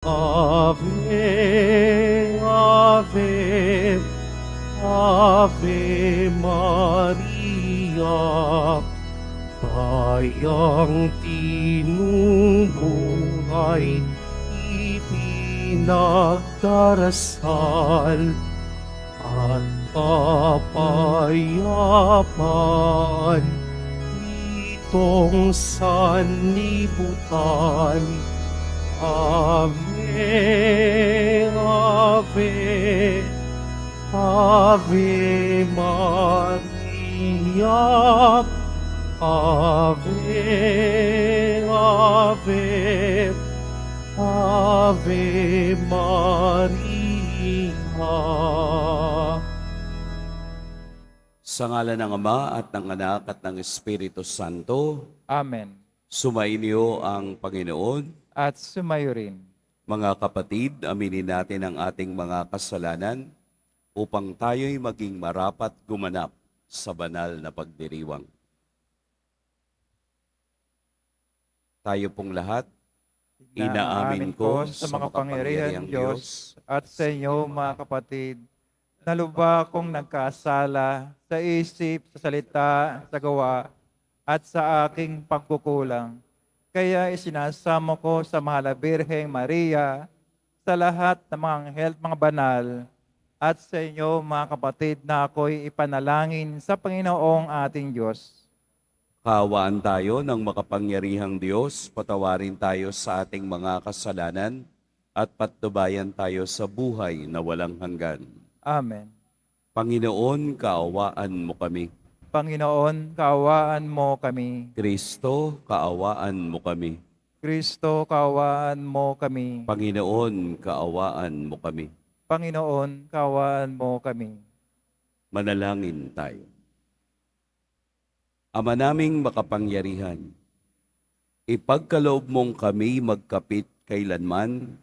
Ave, Ave, Ave Maria, bayang tinumuhay, ipinagdarasal at kapayapaan nitong sanlibutan. Ave, Ave, Ave Maria, Ave, Ave, Ave Maria. Sa ngalan ng Ama at ng Anak at ng Espiritu Santo, Amen. sumainyo ang Panginoon. At sumayo rin. Mga kapatid, aminin natin ang ating mga kasalanan upang tayo'y maging marapat gumanap sa banal na pagdiriwang. Tayo pong lahat, inaamin ko sa mga pangyarihan Diyos at sa inyo mga kapatid, na lubha akong nagkasala sa isip, sa salita, sa gawa, at sa aking pagkukulang. Kaya isinasamo ko sa Mahal na Birheng Maria, sa lahat ng mga anghel, mga banal, at sa inyo mga kapatid na ako'y ipanalangin sa Panginoong ating Diyos. Kaawaan tayo ng makapangyarihang Diyos, patawarin tayo sa ating mga kasalanan at patnubayan tayo sa buhay na walang hanggan. Amen. Panginoon, kaawaan mo kami. Panginoon, kaawaan mo kami. Kristo, kaawaan mo kami. Kristo, kaawaan mo kami. Panginoon, kaawaan mo kami. Panginoon, kaawaan mo kami. Manalangin tayo. Ama naming makapangyarihan, ipagkaloob mong kami magkapit kailanman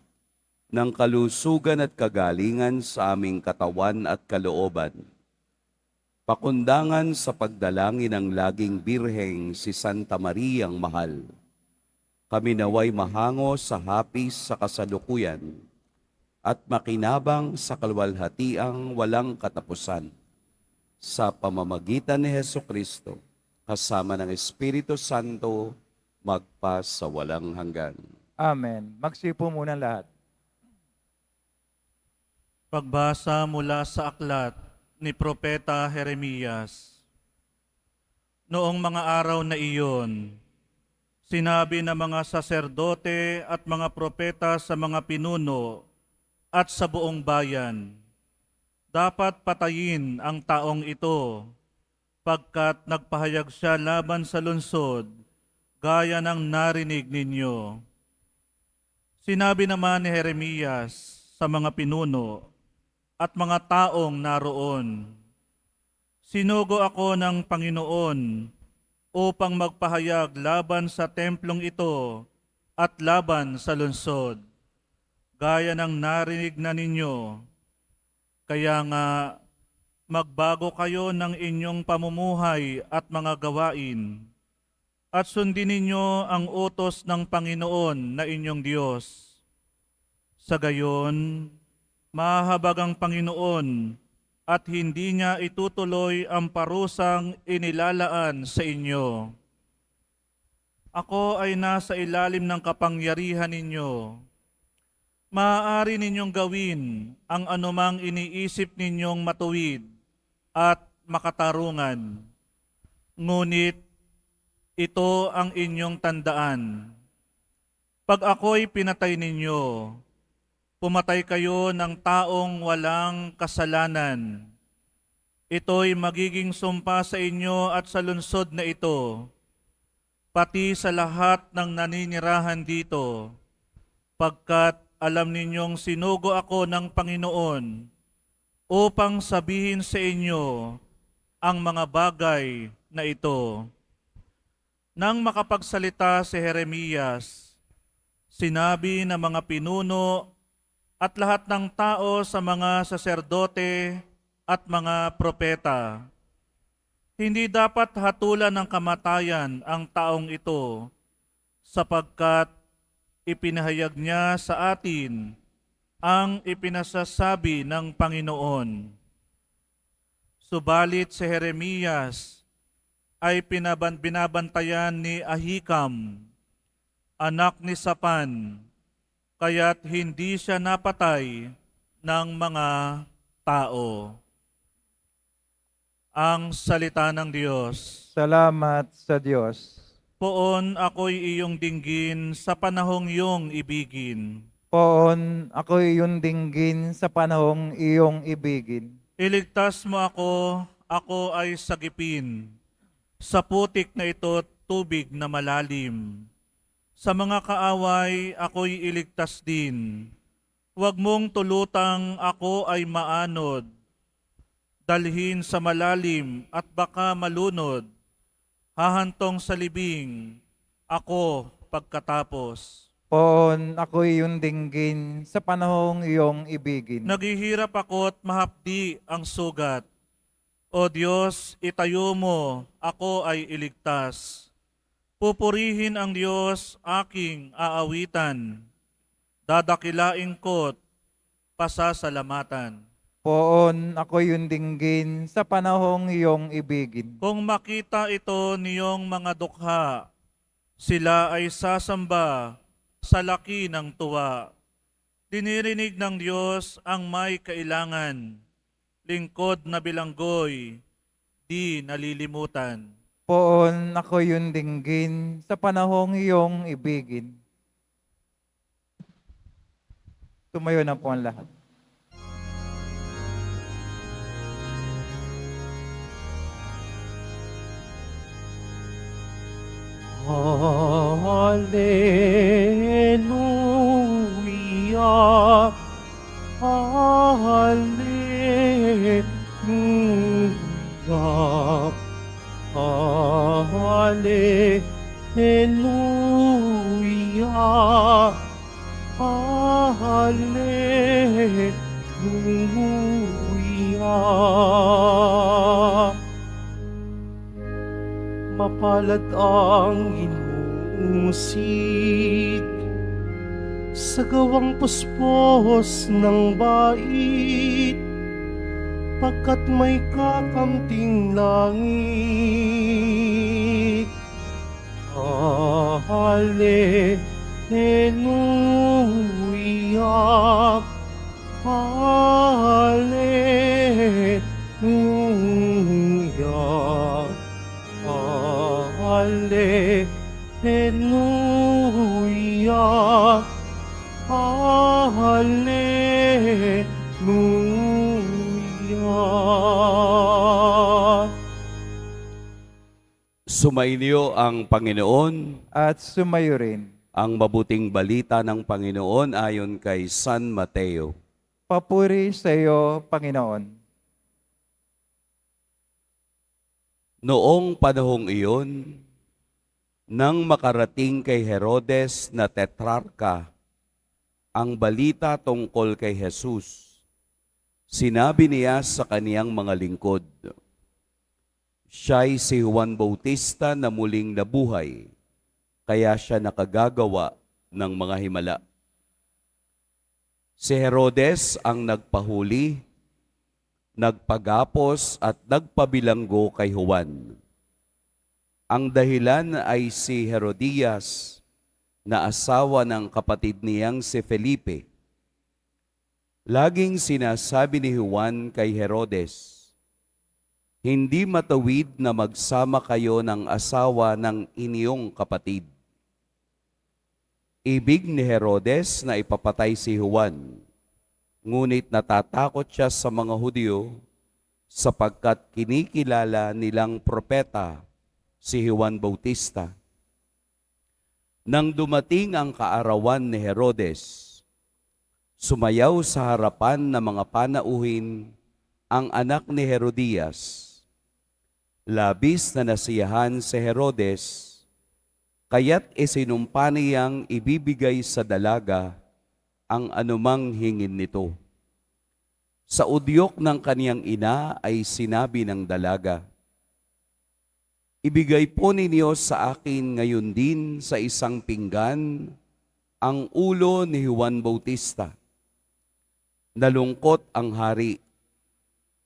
ng kalusugan at kagalingan sa aming katawan at kalooban. Pakundangan sa pagdalangin ng laging birheng si Santa Mariang Mahal. Kami naway mahango sa hapis sa kasalukuyan at makinabang sa kalwalhatiang walang katapusan. Sa pamamagitan ni Hesukristo, kasama ng Espiritu Santo, magpa sa walang hanggan. Amen. Magsipo muna lahat. Pagbasa mula sa aklat ni Propeta Jeremias. Noong mga araw na iyon, sinabi ng mga saserdote at mga propeta sa mga pinuno at sa buong bayan, dapat patayin ang taong ito pagkat nagpahayag siya laban sa lungsod, gaya ng narinig ninyo. Sinabi naman ni Jeremias sa mga pinuno at mga taong naroon, sinugo ako ng Panginoon upang magpahayag laban sa templong ito at laban sa lungsod, gaya ng narinig na ninyo. Kaya nga, magbago kayo ng inyong pamumuhay at mga gawain, at sundin ninyo ang utos ng Panginoon na inyong Diyos. Sa gayon, mahahabag ang Panginoon at hindi niya itutuloy ang parusang inilalaan sa inyo. Ako ay nasa ilalim ng kapangyarihan ninyo. Maaari ninyong gawin ang anumang iniisip ninyong matuwid at makatarungan. Ngunit ito ang inyong tandaan. Pag ako'y pinatay ninyo, pumatay kayo ng taong walang kasalanan. Ito'y magiging sumpa sa inyo at sa lungsod na ito, pati sa lahat ng naninirahan dito, pagkat alam ninyong sinugo ako ng Panginoon upang sabihin sa inyo ang mga bagay na ito. Nang makapagsalita si Jeremias, sinabi ng mga pinuno at lahat ng tao sa mga saserdote at mga propeta, hindi dapat hatulan ng kamatayan ang taong ito, sapagkat ipinahayag niya sa atin ang ipinasasabi ng Panginoon. Subalit si Jeremias ay binabantayan ni Ahikam, anak ni Sapan, kaya't hindi siya napatay ng mga tao. Ang salita ng Diyos. Salamat sa Diyos. Poon ako'y iyong dinggin sa panahong iyong ibigin. Poon ako'y iyong dinggin sa panahong iyong ibigin. Iligtas mo ako ay sagipin. Sa putik na ito, tubig na malalim. Sa mga kaaway, ako'y iligtas din. Huwag mong tulutang ako ay maanod. Dalhin sa malalim at baka malunod. Hahantong sa libing, ako pagkatapos. Poon ako'y iyong dinggin sa panahong iyong ibigin. Naghihirap ako't mahapdi ang sugat. O Diyos, itayo mo, ako ay iligtas. Pupurihin ang Diyos aking aawitan. Dadakilain ko't pasasalamatan. Poon ako'y iyong dinggin sa panahong iyong ibigin. Kung makita ito niyong mga dukha, sila ay sasamba sa laki ng tuwa. Dinirinig ng Diyos ang may kailangan. Lingkod na bilanggoy, di nalilimutan. Poon ako'y iyong dinggin sa panahong iyong ibigin. Tumayo na po ang lahat. Hallelujah, Hallelujah, Hallelujah, Hallelujah. Mapalad ang inuusig sa gawang puspos ng bait, pagkat may kakamting langit. Hallelujah, Hallelujah, Hallelujah, Hallelujah. Sumainyo ang Panginoon. At sumayo rin. Ang mabuting balita ng Panginoon ayon kay San Mateo. Papuri sa iyo, Panginoon. Noong panahong iyon, nang makarating kay Herodes na tetrarka ang balita tungkol kay Jesus, sinabi niya sa kaniyang mga lingkod, siya'y si Juan Bautista na muling nabuhay, kaya siya nakagagawa ng mga himala. Si Herodes ang nagpahuli, nagpagapos at nagpabilanggo kay Juan. Ang dahilan ay si Herodias na asawa ng kapatid niyang si Felipe. Laging sinasabi ni Juan kay Herodes, hindi matawid na magsama kayo ng asawa ng inyong kapatid. Ibig ni Herodes na ipapatay si Juan, ngunit natatakot siya sa mga Hudyo sapagkat kinikilala nilang propeta si Juan Bautista. Nang dumating ang kaarawan ni Herodes, sumayaw sa harapan ng mga panauhin ang anak ni Herodias. Labis na nasiyahan si Herodes, kaya't isinumpa niyang ibibigay sa dalaga ang anumang hingin nito. Sa udyok ng kaniyang ina ay sinabi ng dalaga, ibigay po ninyo sa akin ngayon din sa isang pinggan ang ulo ni Juan Bautista. Nalungkot ang hari.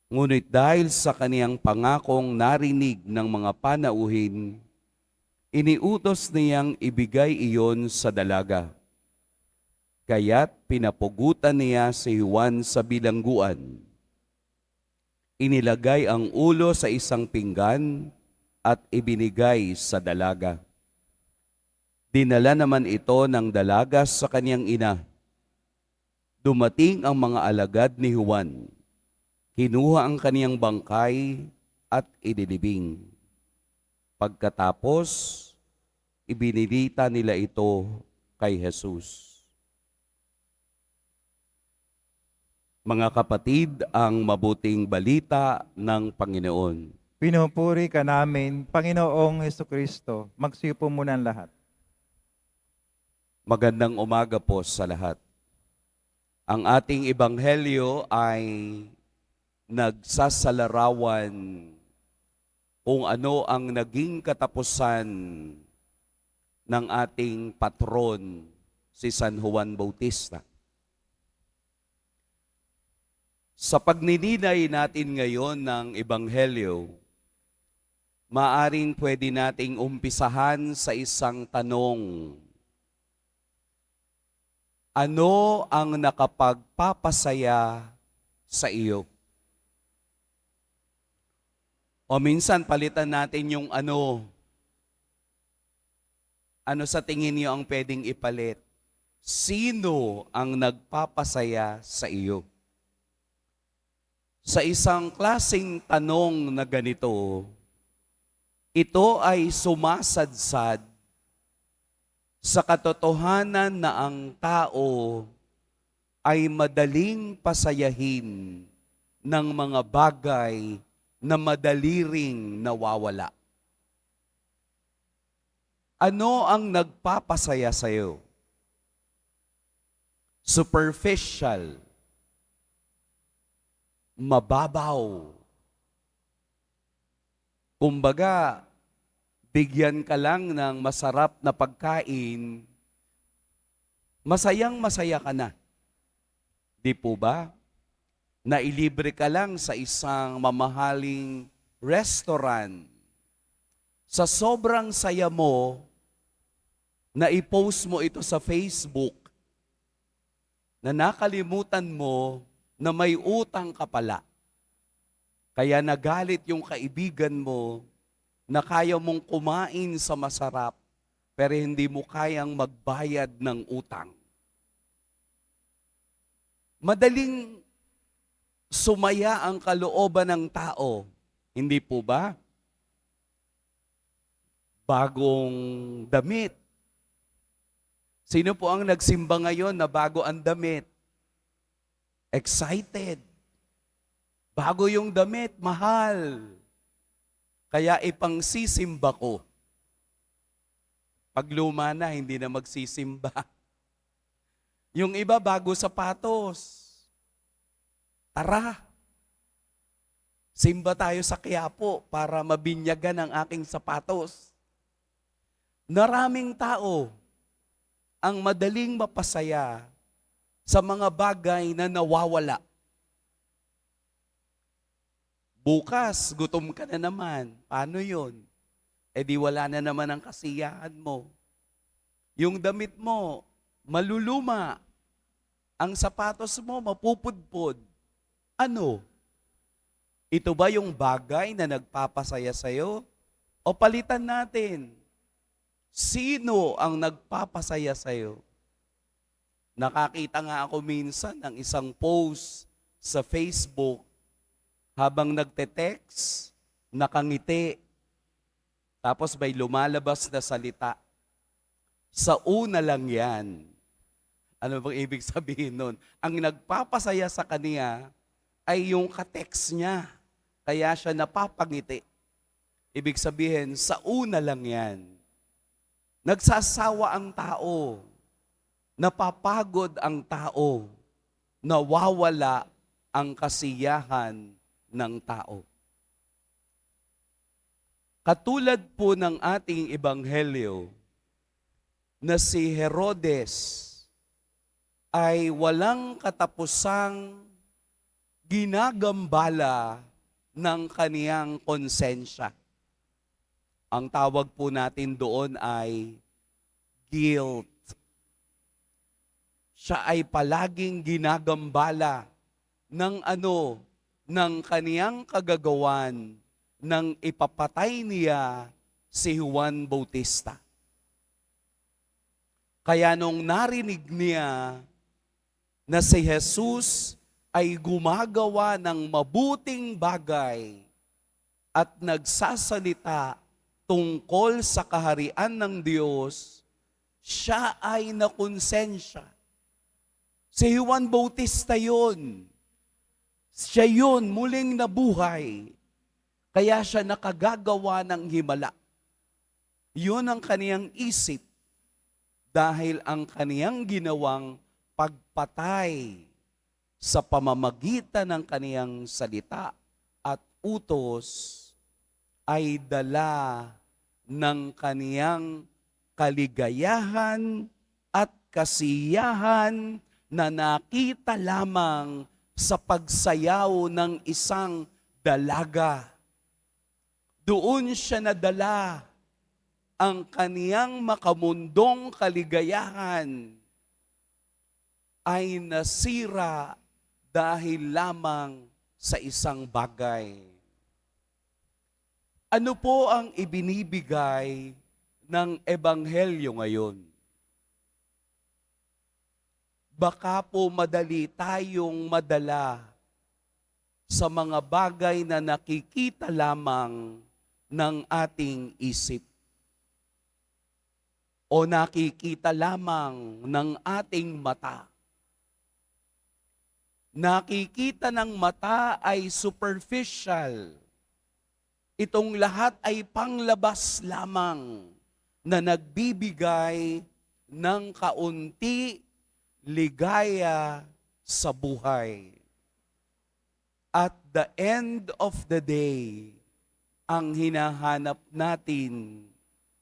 Ngunit dahil sa kaniyang pangakong narinig ng mga panauhin, iniutos niyang ibigay iyon sa dalaga. Kaya't pinapugutan niya si Juan sa bilangguan. Inilagay ang ulo sa isang pinggan at ibinigay sa dalaga. Dinala naman ito ng dalaga sa kaniyang ina. Dumating ang mga alagad ni Juan. Kinuha ang kaniyang bangkay at idinibing. Pagkatapos, ibinilita nila ito kay Jesus. Mga kapatid, ang mabuting balita ng Panginoon. Pinupuri ka namin, Panginoong Hesukristo. Magsipo muna ang lahat. Magandang umaga po sa lahat. Ang ating ebanghelyo ay nagsasalarawan kung ano ang naging katapusan ng ating patron, si San Juan Bautista. Sa pagnininay natin ngayon ng ebanghelyo, maaring pwede nating umpisahan sa isang tanong. Ano ang nakapagpapasaya sa iyo? O minsan palitan natin yung ano. Ano sa tingin niyo ang pwedeng ipalit? Sino ang nagpapasaya sa iyo? Sa isang klaseng tanong na ganito, ito ay sumasadsad sa katotohanan na ang tao ay madaling pasayahin ng mga bagay na madali ring nawawala. Ano ang nagpapasaya sa iyo? Superficial, mababaw. Kumbaga, bigyan ka lang ng masarap na pagkain, masayang-masaya ka na. Di po ba? Nailibre ka lang sa isang mamahaling restaurant. Sa sobrang saya mo, na i-post mo ito sa Facebook, na nakalimutan mo na may utang ka pala. Kaya nagalit yung kaibigan mo na kaya mong kumain sa masarap, pero hindi mo kayang magbayad ng utang. Madaling sumaya ang kalooban ng tao, hindi po ba? Bagong damit. Sino po ang nagsimba ngayon na bago ang damit? Excited. Bago yung damit, mahal. Kaya ipangsisimba ko. Pag luma na, hindi na magsisimba. Yung iba, bago sapatos. Tara, simba tayo sa Quiapo para mabinyagan ang aking sapatos. Naraming tao ang madaling mapasaya sa mga bagay na nawawala. Bukas, gutom ka na naman. Paano yun? E di wala na naman ang kasiyahan mo. Yung damit mo, maluluma. Ang sapatos mo, mapupudpod. Ano? Ito ba yung bagay na nagpapasaya sa'yo? O palitan natin? Sino ang nagpapasaya sa'yo? Nakakita nga ako minsan ng isang post sa Facebook habang nagte-text, nakangiti, tapos may lumalabas na salita. Sa una lang yan. Ano bang ibig sabihin nun? Ang nagpapasaya sa kanya ay yung ka-text niya. Kaya siya napapangiti. Ibig sabihin, sa una lang yan. Nagsasawa ang tao. Napapagod ang tao. Nawawala ang kasiyahan ng tao. Katulad po ng ating ebanghelyo, na si Herodes ay walang katapusang ginagambala ng kaniyang konsensya. Ang tawag po natin doon ay guilt. Siya ay palaging ginagambala ng kaniyang kagagawan nang ipapatay niya si Juan Bautista. Kaya nung narinig niya na si Jesus ay gumagawa ng mabuting bagay at nagsasalita tungkol sa kaharian ng Diyos, siya ay nakonsensya. Si Juan Bautista yun. Siya yun, muling nabuhay. Kaya siya nakagagawa ng himala. Yun ang kaniyang isip dahil ang kaniyang ginawang pagpatay sa pamamagitan ng kaniyang salita at utos ay dala ng kaniyang kaligayahan at kasiyahan na nakita lamang sa pagsayaw ng isang dalaga. Doon siya nadala ang kaniyang makamundong kaligayahan ay nasira dahil lamang sa isang bagay. Ano po ang ibinibigay ng Ebanghelyo ngayon? Baka po madali tayong madala sa mga bagay na nakikita lamang ng ating isip o nakikita lamang ng ating mata. Nakikita ng mata ay superficial. Itong lahat ay panglabas lamang na nagbibigay ng kaunti ligaya sa buhay. At the end of the day, ang hinahanap natin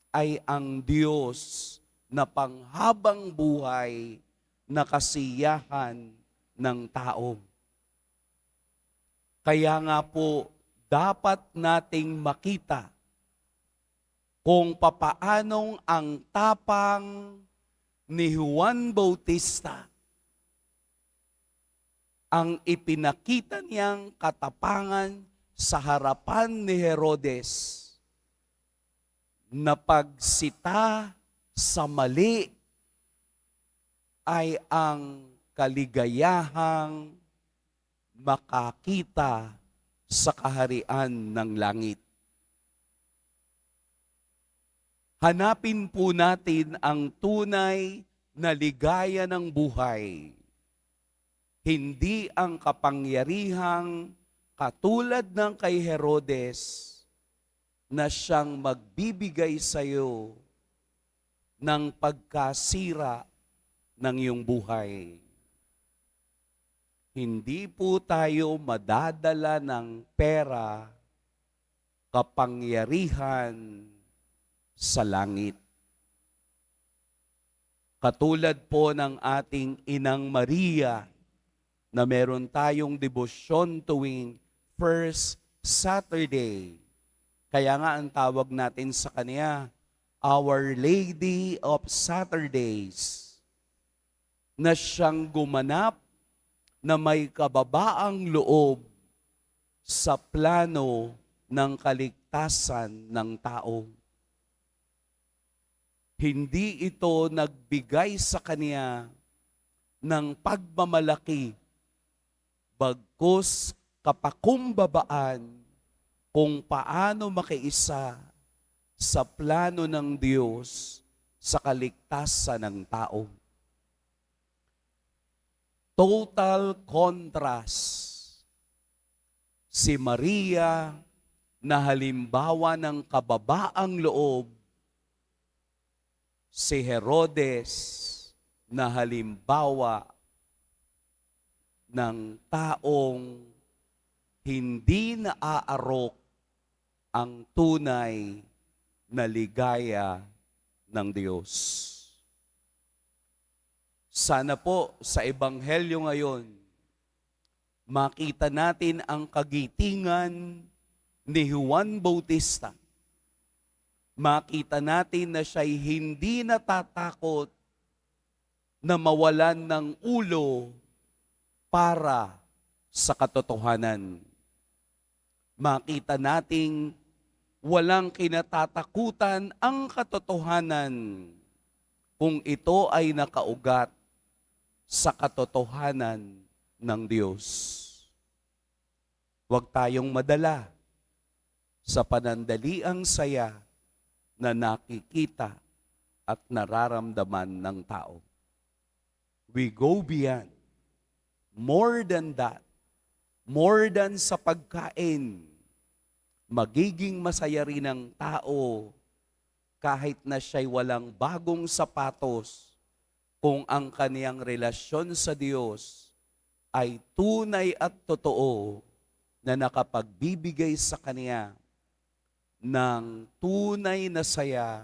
ay ang Diyos na panghabang buhay na kasiyahan ng tao. Kaya nga po, dapat nating makita kung papaanong ang tapang ni Juan Bautista, ang ipinakita niyang katapangan sa harapan ni Herodes na pagsita sa mali ay ang kaligayahang makakita sa kaharian ng langit. Hanapin po natin ang tunay na ligaya ng buhay. Hindi ang kapangyarihang katulad ng kay Herodes na siyang magbibigay sa iyo ng pagkasira ng iyong buhay. Hindi po tayo madadala ng pera, kapangyarihan sa langit. Katulad po ng ating Inang Maria na meron tayong debosyon tuwing First Saturday. Kaya nga ang tawag natin sa kanya, Our Lady of Saturdays, na siyang gumanap na may kababaang loob sa plano ng kaligtasan ng tao. Hindi ito nagbigay sa kanya ng pagmamalaki, bagkus kapakumbabaan kung paano makiisa sa plano ng Diyos sa kaligtasan ng tao. Total contrast. Si Maria na halimbawa ng kababaang loob, si Herodes na halimbawa ng taong hindi naaarok ang tunay na ligaya ng Diyos. Sana po sa Ebanghelyo ngayon, makita natin ang kagitingan ni Juan Bautista. Makita natin na siya'y hindi natatakot na mawalan ng ulo para sa katotohanan. Makita nating walang kinatatakutan ang katotohanan kung ito ay nakaugat sa katotohanan ng Diyos. Huwag tayong madala sa panandaliang saya na nakikita at nararamdaman ng tao. We go beyond, more than that, more than sa pagkain. Magiging masaya rin ang tao kahit na siya'y walang bagong sapatos kung ang kaniyang relasyon sa Diyos ay tunay at totoo na nakapagbibigay sa kaniya ng tunay na saya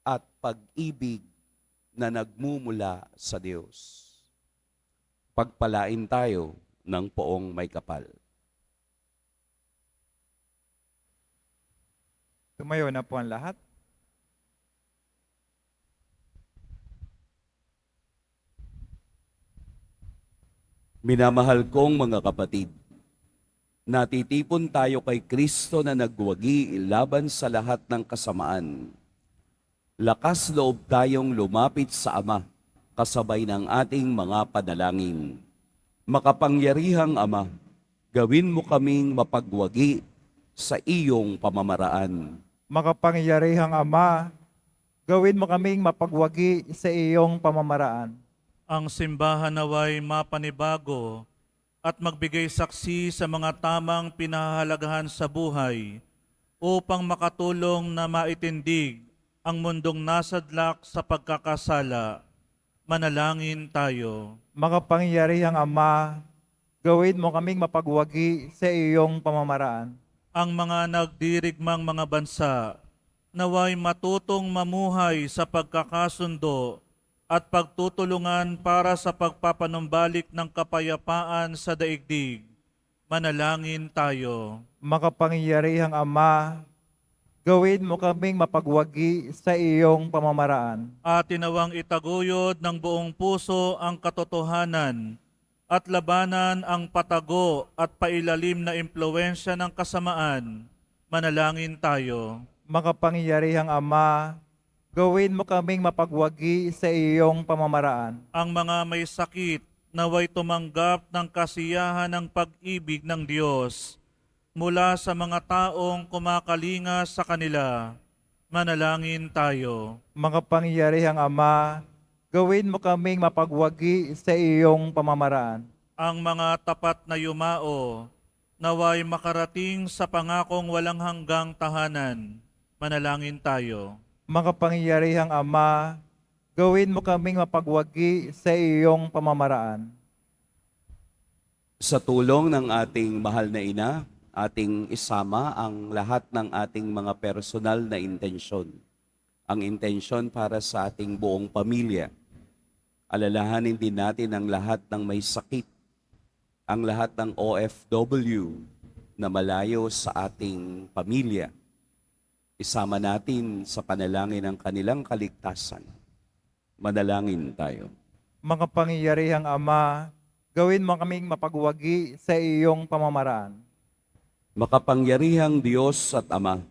at pag-ibig na nagmumula sa Diyos. Pagpalain tayo ng poong may kapal. Tumayo na po ang lahat. Minamahal kong mga kapatid, natitipon tayo kay Kristo na nagwagi laban sa lahat ng kasamaan. Lakas loob tayong lumapit sa Ama, kasabay ng ating mga panalangin. Makapangyarihang Ama, gawin mo kaming mapagwagi sa iyong pamamaraan. Makapangyarihang Ama, gawin mo kaming mapagwagi sa iyong pamamaraan. Ang simbahan naway mapanibago at magbigay saksi sa mga tamang pinahahalagahan sa buhay upang makatulong na maitindig ang mundong nasadlak sa pagkakasala. Manalangin tayo. Makapangyarihang Ama, gawin mo kaming mapagwagi sa iyong pamamaraan. Ang mga nagdirigmang mga bansa naway matutong mamuhay sa pagkakasundo at pagtutulungan para sa pagpapanumbalik ng kapayapaan sa daigdig. Manalangin tayo. Makapangyarihang Ama, gawin mo kaming mapagwagi sa iyong pamamaraan. At tinawang itaguyod ng buong puso ang katotohanan at labanan ang patago at pailalim na impluwensya ng kasamaan. Manalangin tayo. Makapangyarihang Ama, gawin mo kaming mapagwagi sa iyong pamamaraan. Ang mga may sakit naway tumanggap ng kasiyahan ng pag-ibig ng Diyos mula sa mga taong kumakalinga sa kanila. Manalangin tayo. Makapangyarihang Ama, gawin mo kaming mapagwagi sa iyong pamamaraan. Ang mga tapat na yumao naway makarating sa pangakong walang hanggang tahanan. Manalangin tayo. Makapangyarihang Ama, gawin mo kaming mapagwagi sa iyong pamamaraan. Sa tulong ng ating mahal na ina, ating isama ang lahat ng ating mga personal na intensyon. Ang intensyon para sa ating buong pamilya. Alalahanin din natin ang lahat ng may sakit, ang lahat ng OFW na malayo sa ating pamilya. Isama natin sa panalangin ang kanilang kaligtasan. Manalangin tayo. Makapangyarihang Ama, gawin mo kaming mapagwagi sa iyong pamamaraan. Makapangyarihang Diyos at Ama,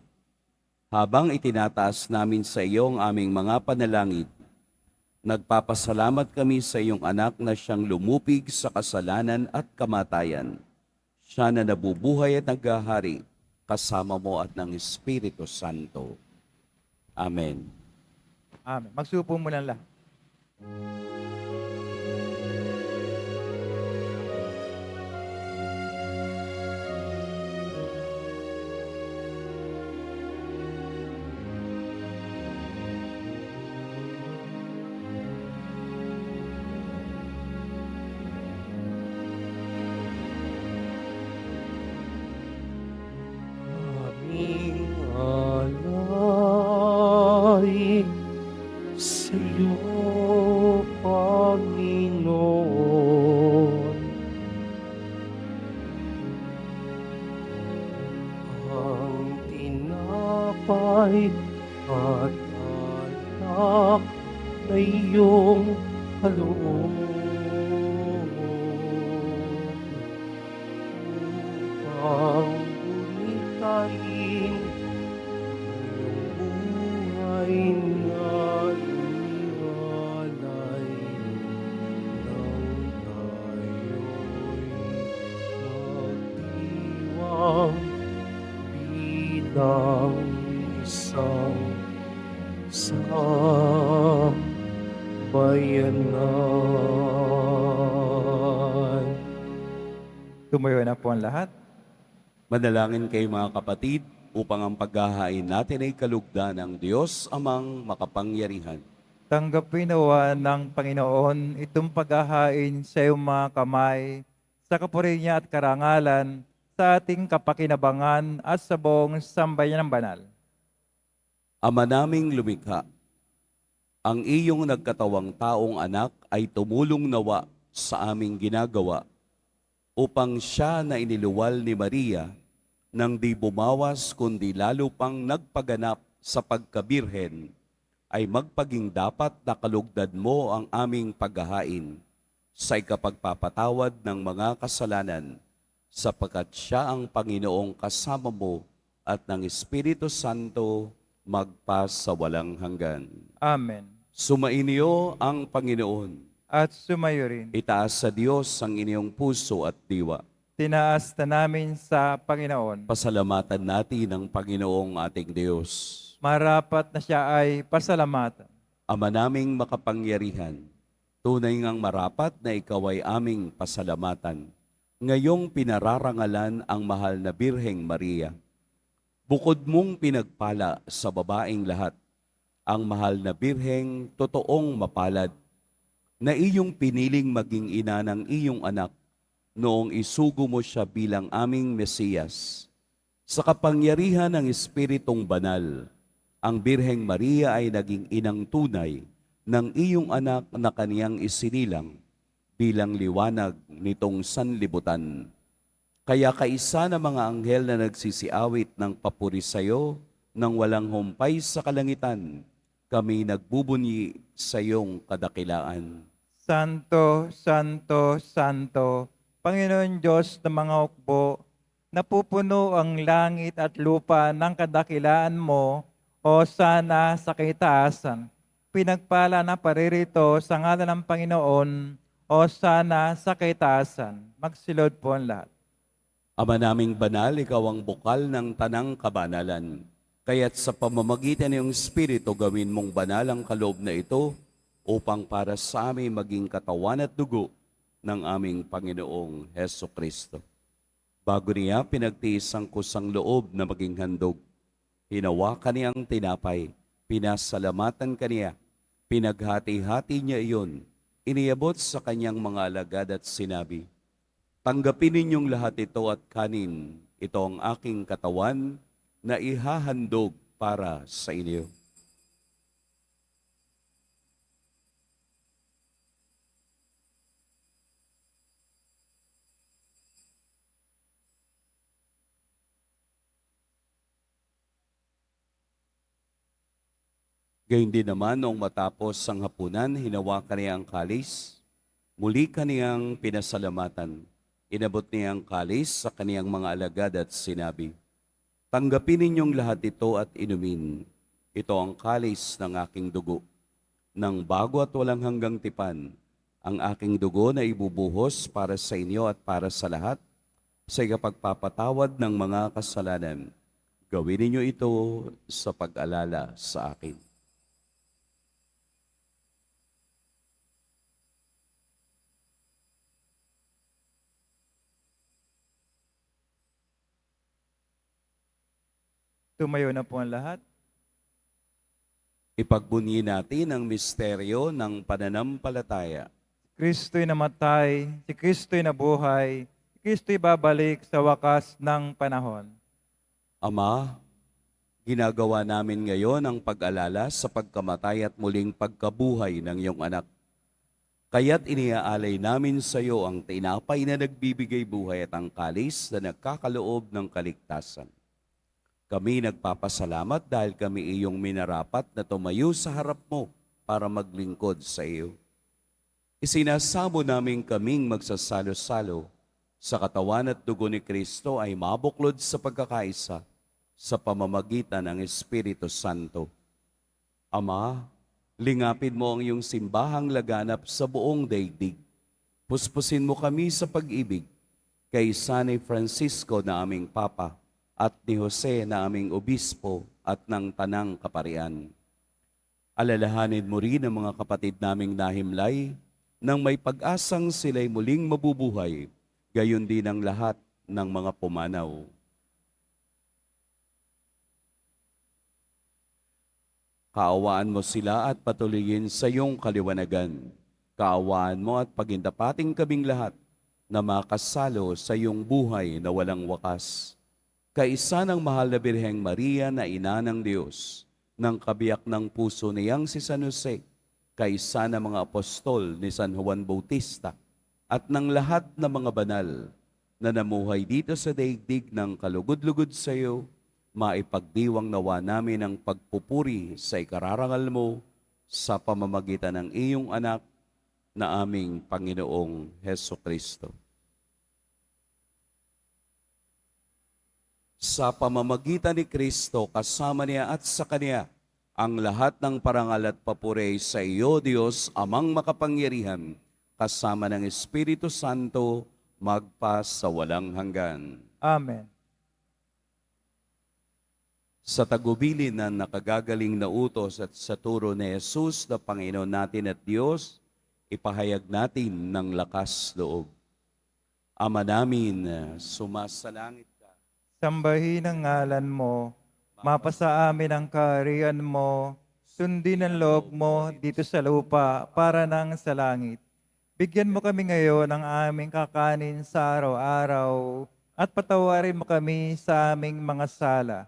habang itinataas namin sa iyo ang aming mga panalangin, nagpapasalamat kami sa iyong anak na siyang lumupig sa kasalanan at kamatayan. Siya na nabubuhay at naghahari, kasama mo at ng Espiritu Santo. Amen. Amen. Magsupo muna lang. Aming alay sa iyo, tinapay at alak na iyong kaloob upang gunitain iyong buhay na inialay nang tayo'y magdiwang bilang isang sambayanan. Tumayo na po ang lahat. Manalangin kayo mga kapatid upang ang paghahain natin ay kalugdan ng Diyos amang makapangyarihan. Tanggapin nawa ng Panginoon itong paghahain sa iyong mga kamay, sa kapuri niya at karangalan, sa ating kapakinabangan at sa buong sambayan ng banal. Ama naming lumikha, ang iyong nagkatawang taong anak ay tumulong nawa sa aming ginagawa upang siya na iniluwal ni Maria nang di bumawas kundi lalo pang nagpaganap sa pagkabirhen ay magpaging dapat na kalugdan mo ang aming paghahain sa ikapagpapatawad ng mga kasalanan sapagkat siya ang Panginoong kasama mo at ng Espiritu Santo magpa sa walang hanggan. Amen. Sumainyo ang Panginoon. At sumayo rin. Itaas sa Diyos ang inyong puso at diwa. Tinaas na namin sa Panginoon. Pasalamatan natin ang Panginoong ating Diyos. Marapat na siya ay pasalamatan. Ama naming makapangyarihan, tunay ngang marapat na ikaw ay aming pasalamatan. Ngayong pinararangalan ang mahal na Birheng Maria. Bukod mong pinagpala sa babaeng lahat, ang mahal na Birheng totoong mapalad, na iyong piniling maging ina ng iyong anak noong isugo mo siya bilang aming Mesiyas. Sa kapangyarihan ng Espiritong Banal, ang Birheng Maria ay naging inang tunay ng iyong anak na kaniyang isinilang bilang liwanag nitong sanlibutan. Kaya kaisa ng mga anghel na nagsisiawit ng papuri sa iyo nang walang humpay sa kalangitan, kami nagbubunyi sa iyong kadakilaan. Santo, Santo, Santo, Panginoon Diyos ng mga hukbo, napupuno ang langit at lupa ng kadakilaan mo, o sana sa kaitaasan. Pinagpala na paririto sa ngalan ng Panginoon, o sana sa kaitaasan. Magsilod po ang lahat. Ama naming banal, ikaw ang bukal ng tanang kabanalan. Kaya't sa pamamagitan ng Espiritu, gawin mong banal ang kaloob na ito upang para sa amin maging katawan at dugo ng aming Panginoong Heso Kristo. Bago niya pinagtiis ang kusang loob na maging handog, hinawakan niyang tinapay, pinasalamatan kaniya, pinaghati-hati niya iyon, iniabot sa kanyang mga alagad at sinabi, "Tanggapin ninyong lahat ito at kanin, ito ang aking katawan na ihahandog para sa inyo." Gayun din naman, noong matapos ang hapunan, hinawakan niya ang kalis, muli kaniyang pinasalamatan. Inabot niya ang kalis sa kaniyang mga alagad at sinabi, "Tanggapin ninyong lahat ito at inumin. Ito ang kalis ng aking dugo, ng bago at walang hanggang tipan, ang aking dugo na ibubuhos para sa inyo at para sa lahat, sa ikapagpapatawad ng mga kasalanan. Gawin ninyo ito sa pag-alala sa akin." Tumayo na po ang lahat. Ipagbunyi natin ang misteryo ng pananampalataya. Kristo'y namatay, si Kristo'y nabuhay, si Kristo'y babalik sa wakas ng panahon. Ama, ginagawa namin ngayon ang pag-alala sa pagkamatay at muling pagkabuhay ng iyong anak. Kaya't iniaalay namin sa iyo ang tinapay na nagbibigay buhay at ang kalis na nagkakaloob ng kaligtasan. Kami nagpapasalamat dahil kami iyong minarapat na tumayo sa harap mo para maglingkod sa iyo. Isinasamo namin kaming magsasalo-salo sa katawan at dugo ni Kristo ay mabuklod sa pagkakaisa sa pamamagitan ng Espiritu Santo. Ama, lingapin mo ang iyong simbahang laganap sa buong daigdig. Puspusin mo kami sa pag-ibig kay San Francisco na aming Papa at ni Jose na aming Obispo at ng Tanang Kaparian. Alalahanin mo rin ang mga kapatid naming nahimlay nang may pag-asang sila'y muling mabubuhay, gayon din ang lahat ng mga pumanaw. Kaawaan mo sila at patuloyin sa iyong kaliwanagan. Kaawaan mo at pagindapating kaming lahat na makasalo sa iyong buhay na walang wakas. Kaisa ng mahal na Birheng Maria na ina ng Diyos, ng kabiyak ng puso niyang si San Jose, kaisa ng mga apostol ni San Juan Bautista, at ng lahat ng mga banal na namuhay dito sa daigdig ng kalugod-lugod sa iyo, maipagdiwang nawa namin ang pagpupuri sa ikararangal mo sa pamamagitan ng iyong anak na aming Panginoong Heso Kristo. Sa pamamagitan ni Kristo, kasama niya at sa Kanya, ang lahat ng parangal at papuri sa iyo, Diyos, Amang makapangyarihan, kasama ng Espiritu Santo, magpa sa walang hanggan. Amen. Sa tagubilin na nakagagaling na utos at sa turo ni Jesus na Panginoon natin at Diyos, ipahayag natin ng lakas loob. Ama namin, sumasalangit ka. Sambahin ang ngalan mo, mapasa amin ang kaharian mo, sundin ang loob mo dito sa lupa para nang sa langit. Bigyan mo kami ngayon ng aming kakanin sa araw-araw at patawarin mo kami sa aming mga sala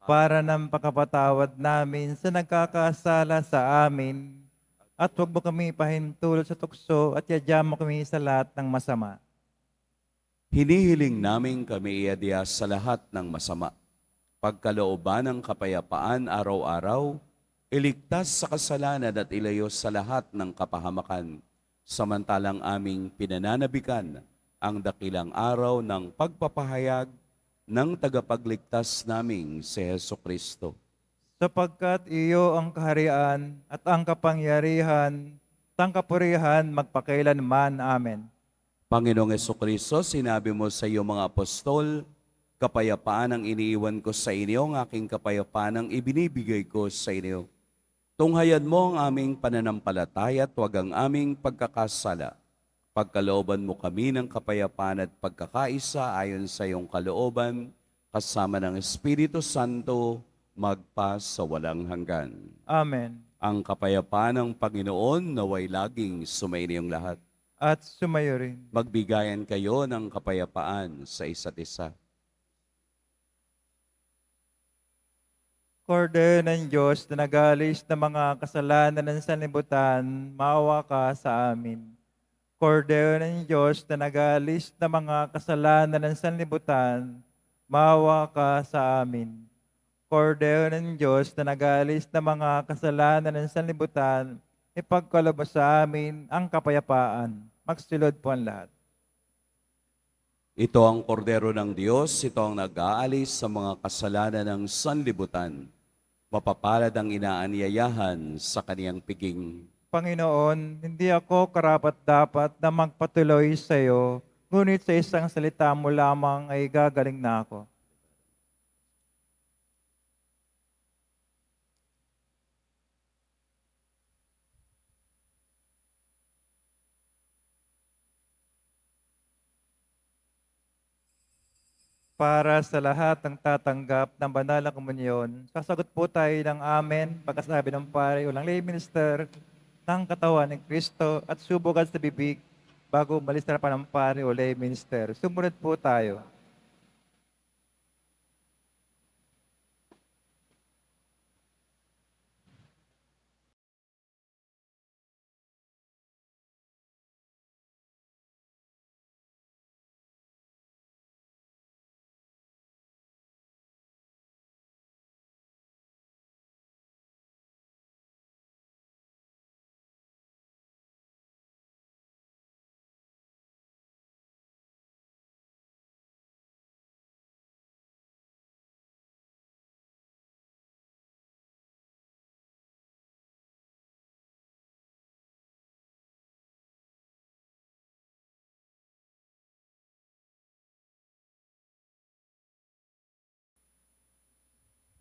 para nang pakapatawad namin sa nagkakasala sa amin at huwag mo kami pahintulot sa tukso at yadya mo kami sa lahat ng masama. Hinihiling namin kami iadya sa lahat ng masama. Pagkalooban ng kapayapaan araw-araw, iligtas sa kasalanan at ilayo sa lahat ng kapahamakan. Samantalang aming pinananabikan ang dakilang araw ng pagpapahayag ng tagapagligtas naming si Heso Kristo. Sapagkat iyo ang kaharian at ang kapangyarihan, at ang kapurihan magpakailanman. Amen. Panginoong Jesucristo, sinabi mo sa iyo mga apostol, kapayapaan ang iniiwan ko sa inyo, ang aking kapayapaan ang ibinibigay ko sa inyo. Tunghayan mo ang aming pananampalataya at huwag ang aming pagkakasala. Pagkalooban mo kami ng kapayapaan at pagkakaisa ayon sa iyong kalooban, kasama ng Espiritu Santo, magpa sa walang hanggan. Amen. Ang kapayapaan ng Panginoon naway laging sumainiyong lahat. At sumayo rin. Magbigayan kayo ng kapayapaan sa isa't isa. Kordero ng Diyos na nagalis ng mga kasalanan ng sanlibutan, maawa ka sa amin. Kordero ng Diyos na nagalis ng mga kasalanan ng sanlibutan, maawa ka sa amin. Kordero ng Diyos na nagalis ng mga kasalanan ng sanlibutan, ipagkaloob mo sa amin ang kapayapaan. Magsilod po ang lahat. Ito ang kordero ng Diyos, ito ang nag-aalis sa mga kasalanan ng sanlibutan. Mapapalad ang inaanyayahan sa kaniyang piging. Panginoon, hindi ako karapat-dapat na magpatuloy sa iyo, ngunit sa isang salita mo lamang ay gagaling na ako. Para sa lahat ng tatanggap ng banal na komunyon, sasagot po tayo ng amen pagkasabi ng pare o ng lay minister ng katawan ng Kristo at subukan sa bibig bago umalis na pa ng pare o lay minister. Sumunod po tayo.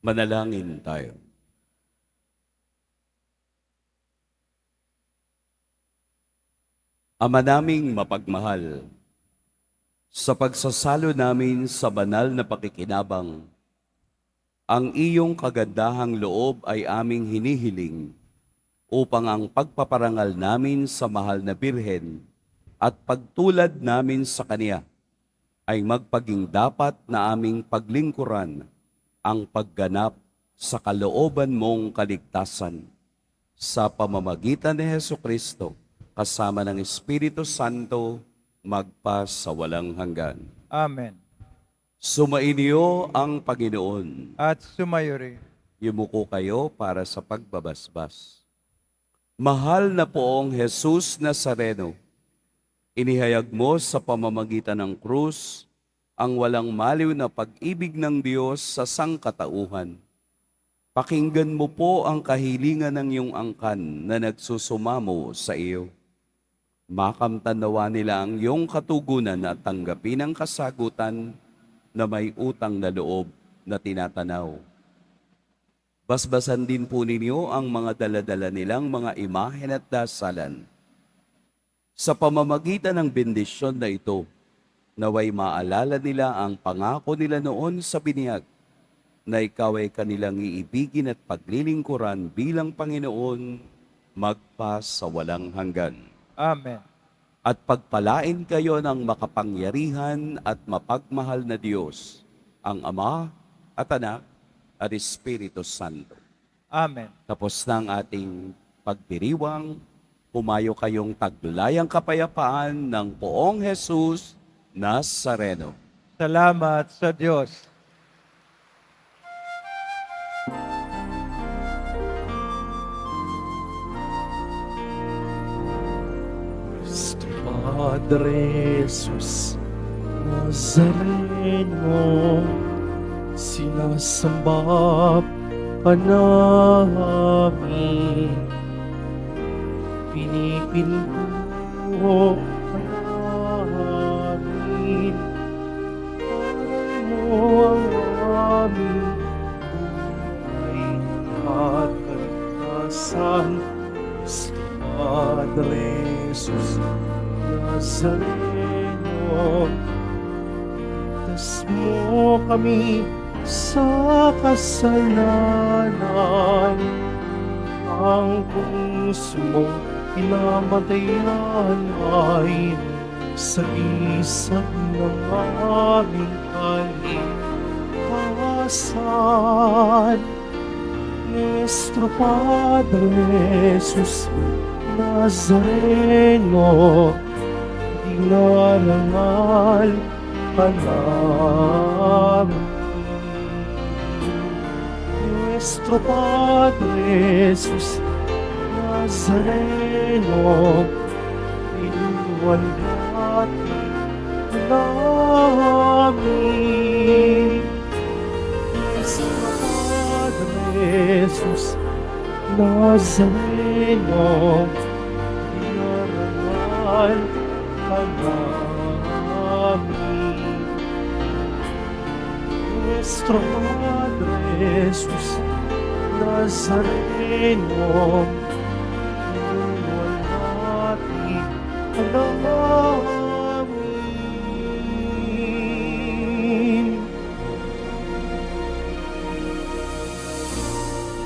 Manalangin tayo. Ama naming mapagmahal, sa pagsasalo namin sa banal na pakikinabang, ang iyong kagandahang loob ay aming hinihiling upang ang pagpaparangal namin sa mahal na Birhen at pagtulad namin sa Kaniya ay magpaging dapat na aming paglingkuran ang pagganap sa kalooban mong kaligtasan sa pamamagitan ni Hesukristo kasama ng Espiritu Santo magpa sa walang hanggan. Amen. Sumainyo ang Panginoon. At sumayo rin. Yumuko kayo para sa pagbabasbas. Mahal na poong Jesus Nazareno, inihayag mo sa pamamagitan ng krus ang walang maliw na pag-ibig ng Diyos sa sangkatauhan. Pakinggan mo po ang kahilingan ng iyong angkan na nagsusumamo sa iyo. Makamtan nawa nila ang iyong katugunan at tanggapin ang kasagutan na may utang na loob na tinatanaw. Basbasan din po ninyo ang mga daladala nilang mga imahen at dasalan. Sa pamamagitan ng bendisyon na ito, naway maalala nila ang pangako nila noon sa biniyag na ikaw ay kanilang iibigin at paglilingkuran bilang Panginoon magpa sa walang hanggan. Amen. At pagpalain kayo ng makapangyarihan at mapagmahal na Diyos, ang Ama at Anak at Espiritu Santo. Amen. Tapos na ang ating pagdiriwang, humayo kayong tagdulayang kapayapaan ng poong Jesus Nazareno. Salamat sa Diyos. Cristo Padre Jesus Nazareno, sinasamba ka namin, pinipinto ka namin, para mo ang aming buhay at kaligtasan. Cristo Padre Jesus Nazareno, tas mo kami sa kasalanan, ang puso mong pinamatayan ay sagisag ng aming kaligtasan. Nuestro Padre Jesus Nazareno, dinarangal ka namin. Nuestro Padre Jesus Nazareno, iniwalhati namin. Nuestro Padre Jesus Nazareno, dinarangal ka namin. Nuestro Padre Jesus Nazareno, iniwalhati ka namin.